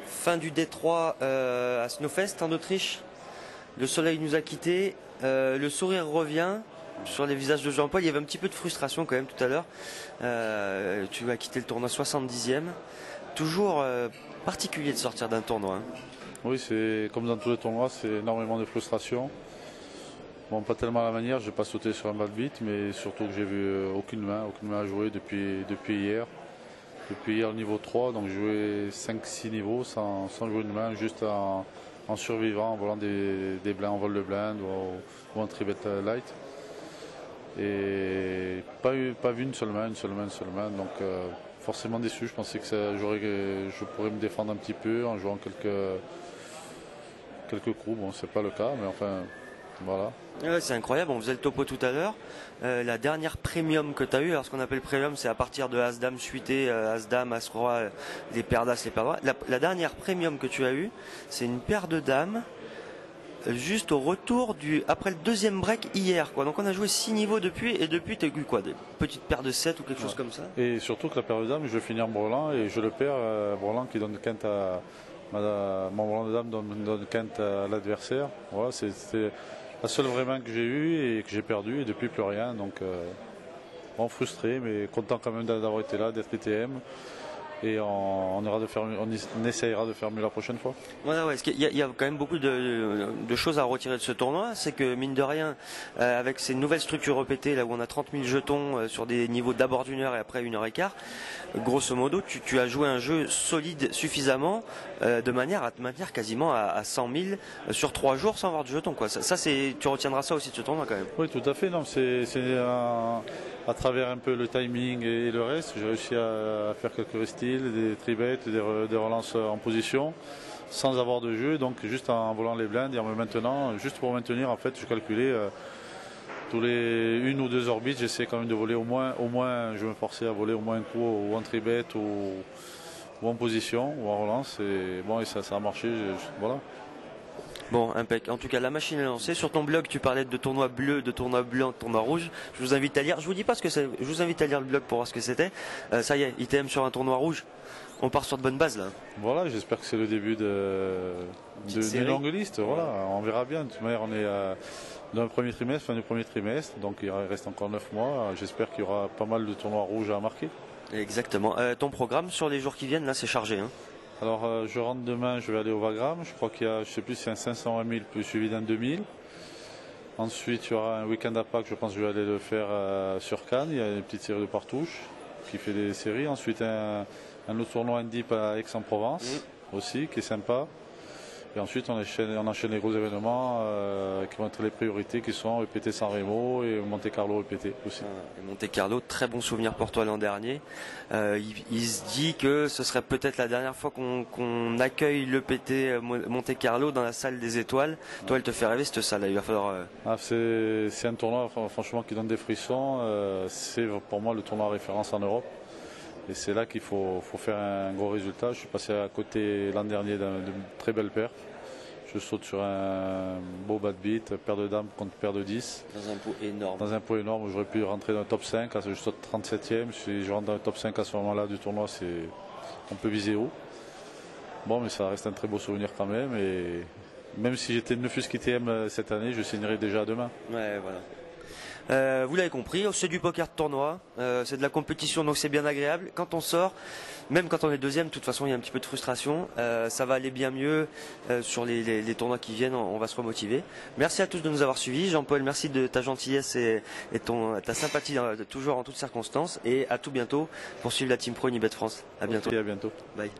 Fin du Détroit à Snowfest en Autriche. Le soleil nous a quittés, le sourire revient sur les visages de Jean-Paul. Il y avait un petit peu de frustration quand même tout à l'heure. Tu as quitté le tournoi 70e. Toujours particulier de sortir d'un tournoi. Hein. Oui, c'est comme dans tous les tournois, c'est énormément de frustration. Bon, pas tellement à la manière, j'ai pas sauté sur un bad beat, mais surtout que j'ai vu aucune main à jouer depuis hier. Depuis hier, le niveau 3, donc j'ai joué 5-6 niveaux sans jouer une main, juste en survivant, en volant des blinds en vol de blind ou en tribet light. Et pas vu une seule main, donc forcément déçu. Je pensais que je pourrais me défendre un petit peu en jouant quelques coups. Bon, c'est pas le cas, mais enfin, voilà. Ouais, c'est incroyable, on faisait le topo tout à l'heure. La dernière premium que tu as eu, alors ce qu'on appelle premium, c'est à partir de As-Dame suité, As-Dame, As-Roi, les paires d'As, les paires de Roi. La dernière premium que tu as eu, c'est une paire de dames, juste au retour après le deuxième break hier, quoi. Donc on a joué 6 niveaux depuis, et depuis tu as eu quoi, des petites paires de 7 ou quelque chose comme ça. Et surtout que la paire de dames, je vais finir brelan et je le perds, brelan qui donne quinte à mon brelan de dame donne quinte à l'adversaire. Voilà, c'est la seule vraie main que j'ai eue et que j'ai perdue, et depuis plus rien. Donc bon, frustré, mais content quand même d'avoir été là, d'être ITM. Et on essayera de faire mieux la prochaine fois. Voilà, ouais, il y a quand même beaucoup de choses à retirer de ce tournoi. C'est que mine de rien, avec ces nouvelles structures répétées, là où on a 30 000 jetons sur des niveaux d'abord d'une heure et après 1h15, grosso modo, tu as joué un jeu solide suffisamment de manière à te maintenir quasiment à 100 000 sur 3 jours sans avoir de jetons, quoi. Tu retiendras ça aussi de ce tournoi quand même. Oui, tout à fait. Non, c'est à travers un peu le timing et le reste, j'ai réussi à faire quelques restyles, des tribets, des relances en position, sans avoir de jeu, donc juste en volant les blindes et en me maintenant, juste pour maintenir, en fait, je calculais tous les 1 ou 2 orbites, j'essaie quand même de voler au moins, je me forçais à voler au moins un coup ou en tribet ou en position ou en relance, et bon, et ça a marché, voilà. Bon, impec. En tout cas, la machine est lancée. Sur ton blog, tu parlais de tournoi bleu, de tournoi blanc, de tournoi rouge. Je vous invite à lire. Je vous dis pas ce que c'est. Je vous invite à lire le blog pour voir ce que c'était. Ça y est, ITM sur un tournoi rouge. On part sur de bonnes bases là. Voilà, j'espère que c'est le début d'une longue liste. Voilà, on verra bien. De toute manière, on est dans le premier trimestre, fin du premier trimestre, donc il reste encore 9 mois. J'espère qu'il y aura pas mal de tournois rouges à marquer. Exactement. Ton programme sur les jours qui viennent, là, c'est chargé. Hein. Alors je rentre demain, je vais aller au Wagram, je crois qu'il y a, je sais plus si c'est un 500 000 plus suivi d'un 2000. Ensuite il y aura un week-end à Pâques, je pense que je vais aller le faire sur Cannes, il y a une petite série de partouches qui fait des séries. Ensuite un autre tournoi Indip à Aix-en-Provence aussi, qui est sympa. Et ensuite on enchaîne les gros événements qui vont être les priorités, qui sont EPT San Remo et Monte Carlo EPT aussi. Monte Carlo, très bon souvenir pour toi l'an dernier. Il se dit que ce serait peut-être la dernière fois qu'on accueille l'EPT Monte Carlo dans la salle des étoiles. Ouais. Toi, elle te fait rêver cette salle. Il va falloir. C'est un tournoi franchement qui donne des frissons. C'est pour moi le tournoi référence en Europe. Et c'est là qu'il faut faire un gros résultat. Je suis passé à côté l'an dernier d'une très belle paire. Je saute sur un beau bad beat, paire de dames contre paire de 10. Dans un pot énorme. Dans un pot énorme où j'aurais pu rentrer dans le top 5. Je saute 37e. Si je rentre dans le top 5 à ce moment-là du tournoi, on peut viser haut. Bon, mais ça reste un très beau souvenir quand même. Et même si j'étais ne fût-ce qu'ITM cette année, je signerai déjà demain. Ouais, voilà. Vous l'avez compris, c'est du poker de tournoi, c'est de la compétition, donc c'est bien agréable. Quand on sort, même quand on est deuxième, de toute façon il y a un petit peu de frustration, ça va aller bien mieux sur les tournois qui viennent, on va se remotiver. Merci à tous de nous avoir suivis. Jean-Paul, merci de ta gentillesse et ta sympathie toujours en toutes circonstances, et à tout bientôt pour suivre la Team Pro Unibet France. À bientôt. Okay, à bientôt. Bye.